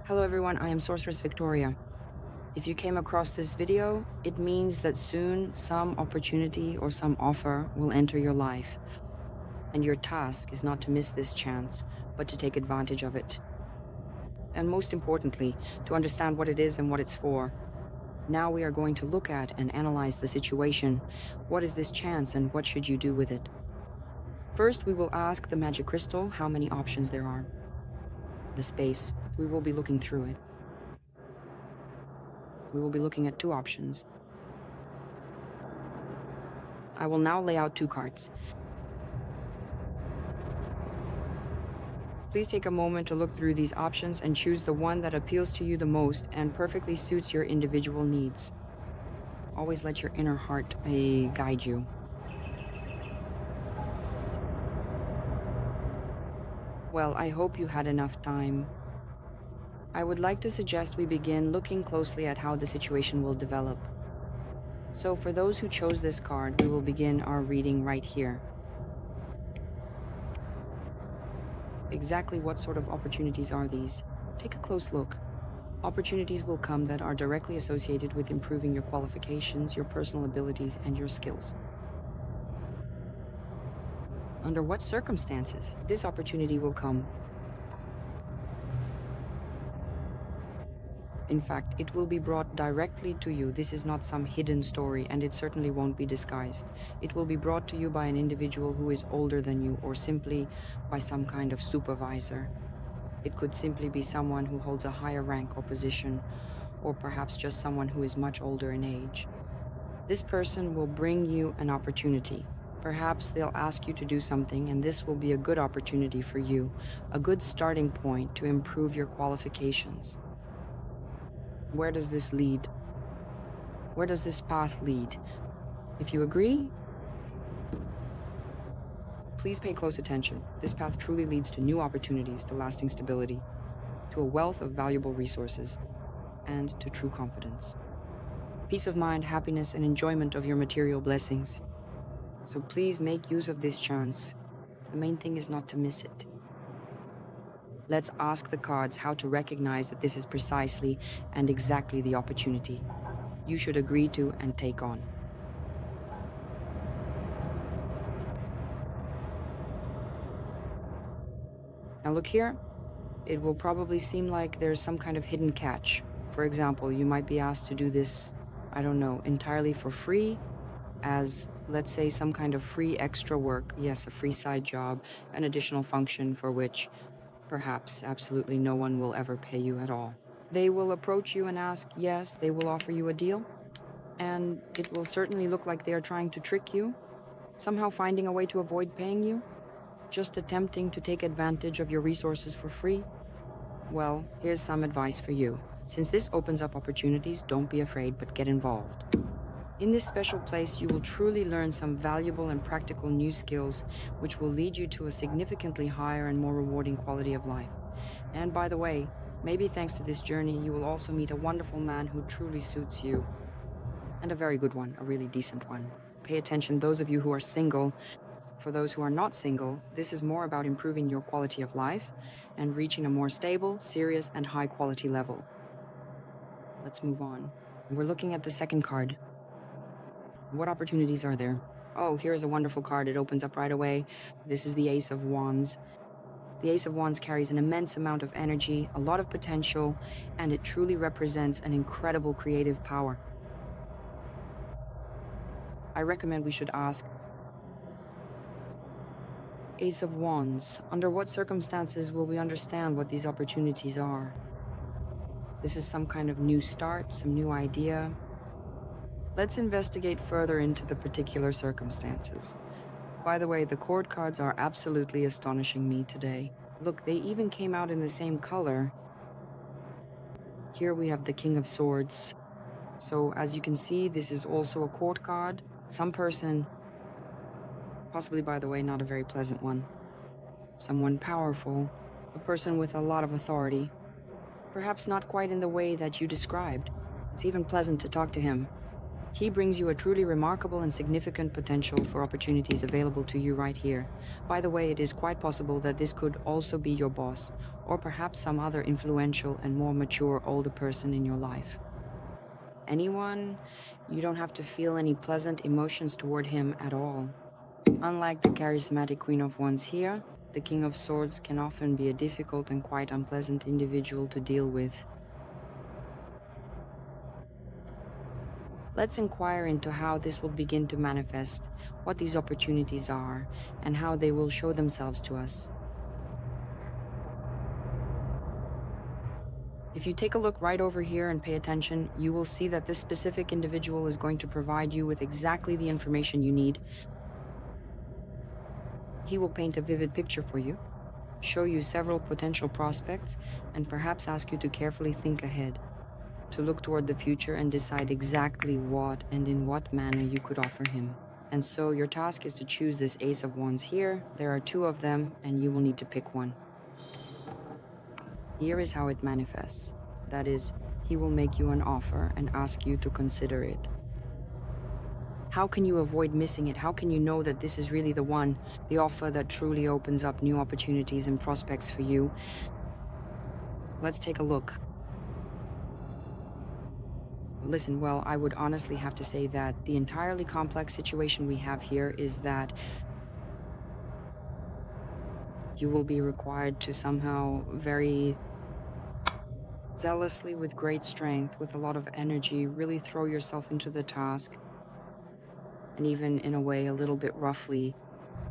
Hello everyone, I am Sorceress Victoria. If you came across this video, it means that soon some opportunity or some offer will enter your life. And your task is not to miss this chance, but to take advantage of it. And most importantly, to understand what it is and what it's for. Now we are going to look at and analyze the situation. What is this chance and what should you do with it? First, we will ask the magic crystal how many options there are. The space, we will be looking through it. We will be looking at two options. I will now lay out two cards. Please take a moment to look through these options and choose the one that appeals to you the most and perfectly suits your individual needs. Always let your inner heart guide you. Well, I hope you had enough time. I would like to suggest we begin looking closely at how the situation will develop. So for those who chose this card, we will begin our reading right here. Exactly what sort of opportunities are these? Take a close look. Opportunities will come that are directly associated with improving your qualifications, your personal abilities, and your skills. Under what circumstances this opportunity will come? In fact, it will be brought directly to you. This is not some hidden story, and it certainly won't be disguised. It will be brought to you by an individual who is older than you, or simply by some kind of supervisor. It could simply be someone who holds a higher rank or position, or perhaps just someone who is much older in age. This person will bring you an opportunity. Perhaps they'll ask you to do something, and this will be a good opportunity for you, a good starting point to improve your qualifications. Where does this lead? Where does this path lead? If you agree, please pay close attention. This path truly leads to new opportunities, to lasting stability, to a wealth of valuable resources, and to true confidence. Peace of mind, happiness, and enjoyment of your material blessings. So please make use of this chance. The main thing is not to miss it. Let's ask the cards how to recognize that this is precisely and exactly the opportunity you should agree to and take on. Now look here. It will probably seem like there's some kind of hidden catch. For example, you might be asked to do this, I don't know, entirely for free, as, let's say, some kind of free extra work. Yes, a free side job, an additional function for which perhaps absolutely no one will ever pay you at all. They will approach you and ask, yes, they will offer you a deal, and it will certainly look like they are trying to trick you, somehow finding a way to avoid paying you, just attempting to take advantage of your resources for free. Well, here's some advice for you. Since this opens up opportunities, don't be afraid, but get involved. In this special place, you will truly learn some valuable and practical new skills, which will lead you to a significantly higher and more rewarding quality of life. And by the way, maybe thanks to this journey, you will also meet a wonderful man who truly suits you. And a very good one, a really decent one. Pay attention, those of you who are single. For those who are not single, this is more about improving your quality of life and reaching a more stable, serious, and high-quality level. Let's move on. We're looking at the second card. What opportunities are there? Oh, here's a wonderful card. It opens up right away. This is the Ace of Wands. The Ace of Wands carries an immense amount of energy, a lot of potential, and it truly represents an incredible creative power. I recommend we should ask, Ace of Wands, under what circumstances will we understand what these opportunities are? This is some kind of new start, some new idea. Let's investigate further into the particular circumstances. By the way, the court cards are absolutely astonishing me today. Look, they even came out in the same color. Here we have the King of Swords. So as you can see, this is also a court card. Some person, possibly by the way, not a very pleasant one. Someone powerful, a person with a lot of authority. Perhaps not quite in the way that you described. It's even pleasant to talk to him. He brings you a truly remarkable and significant potential for opportunities available to you right here. By the way, it is quite possible that this could also be your boss, or perhaps some other influential and more mature older person in your life. Anyone, you don't have to feel any pleasant emotions toward him at all. Unlike the charismatic Queen of Wands here, the King of Swords can often be a difficult and quite unpleasant individual to deal with. Let's inquire into how this will begin to manifest, what these opportunities are, and how they will show themselves to us. If you take a look right over here and pay attention, you will see that this specific individual is going to provide you with exactly the information you need. He will paint a vivid picture for you, show you several potential prospects, and perhaps ask you to carefully think ahead, to look toward the future and decide exactly what and in what manner you could offer him. And so your task is to choose this Ace of Wands here. There are two of them, and you will need to pick one. Here is how it manifests. That is, he will make you an offer and ask you to consider it. How can you avoid missing it? How can you know that this is really the one, the offer that truly opens up new opportunities and prospects for you? Let's take a look. Listen, well, I would honestly have to say that the entirely complex situation we have here is that you will be required to somehow very zealously, with great strength, with a lot of energy, really throw yourself into the task. And even in a way a little bit roughly.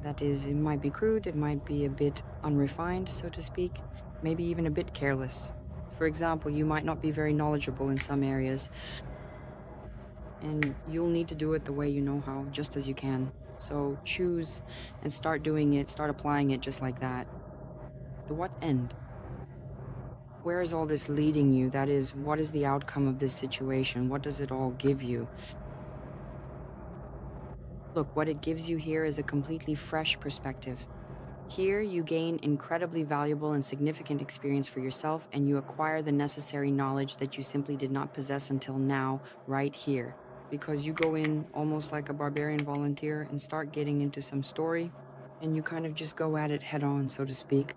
That is, it might be crude, it might be a bit unrefined, so to speak, maybe even a bit careless. For example, you might not be very knowledgeable in some areas, and you'll need to do it the way you know how, just as you can. So choose and start doing it, start applying it just like that. To what end? Where is all this leading you? That is, what is the outcome of this situation? What does it all give you? Look, what it gives you here is a completely fresh perspective. Here, you gain incredibly valuable and significant experience for yourself, and you acquire the necessary knowledge that you simply did not possess until now, right here. Because you go in almost like a barbarian volunteer and start getting into some story, and you kind of just go at it head on, so to speak.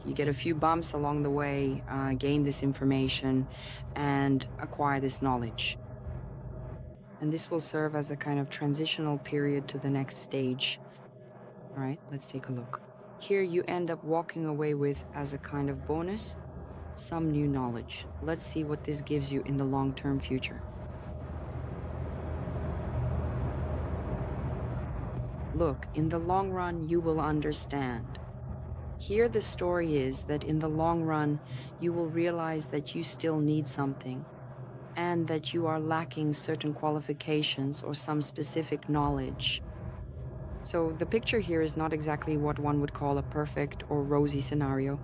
You get a few bumps along the way, gain this information, and acquire this knowledge. And this will serve as a kind of transitional period to the next stage. All right, let's take a look. Here you end up walking away with, as a kind of bonus, some new knowledge. Let's see what this gives you in the long-term future. Look, in the long run, you will understand. Here the story is that in the long run, you will realize that you still need something, and that you are lacking certain qualifications or some specific knowledge. So the picture here is not exactly what one would call a perfect or rosy scenario,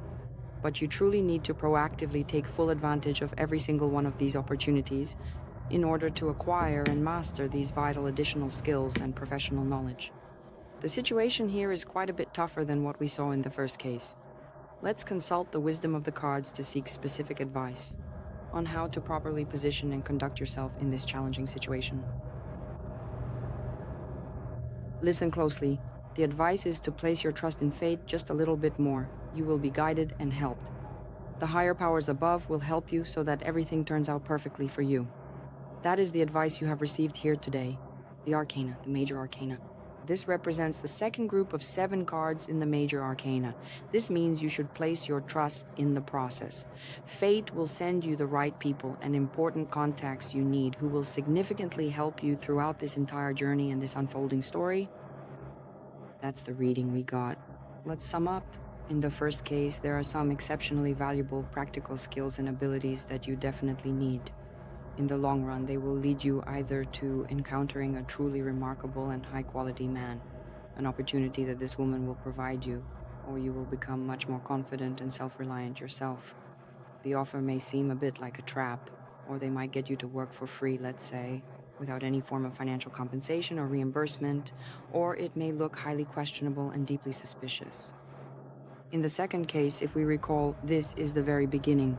but you truly need to proactively take full advantage of every single one of these opportunities in order to acquire and master these vital additional skills and professional knowledge. The situation here is quite a bit tougher than what we saw in the first case. Let's consult the wisdom of the cards to seek specific advice on how to properly position and conduct yourself in this challenging situation. Listen closely. The advice is to place your trust in fate just a little bit more. You will be guided and helped. The higher powers above will help you so that everything turns out perfectly for you. That is the advice you have received here today. The Arcana, the Major Arcana. This represents the second group of 7 cards in the Major Arcana. This means you should place your trust in the process. Fate will send you the right people and important contacts you need who will significantly help you throughout this entire journey and this unfolding story. That's the reading we got. Let's sum up. In the first case, there are some exceptionally valuable practical skills and abilities that you definitely need. In the long run, they will lead you either to encountering a truly remarkable and high-quality man, an opportunity that this woman will provide you, or you will become much more confident and self-reliant yourself. The offer may seem a bit like a trap, or they might get you to work for free, let's say, without any form of financial compensation or reimbursement, or it may look highly questionable and deeply suspicious. In the second case, if we recall, this is the very beginning.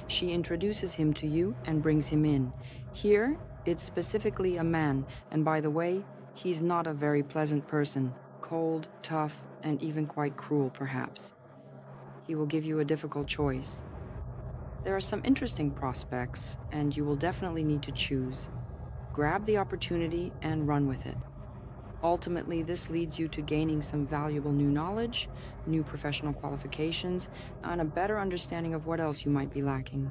She introduces him to you and brings him in. Here, It's specifically a man, and by the way, he's not a very pleasant person. Cold, tough, and even quite cruel, perhaps. He will give you a difficult choice. There are some interesting prospects, and you will definitely need to choose. Grab the opportunity and run with it. Ultimately, this leads you to gaining some valuable new knowledge, new professional qualifications, and a better understanding of what else you might be lacking.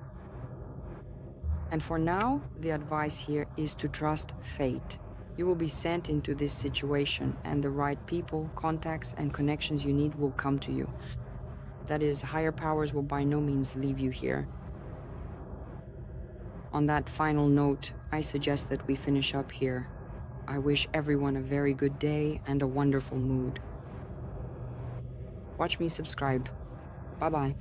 And for now, the advice here is to trust fate. You will be sent into this situation, and the right people, contacts, and connections you need will come to you. That is, higher powers will by no means leave you here. On that final note, I suggest that we finish up here. I wish everyone a very good day and a wonderful mood. Watch me subscribe. Bye-bye.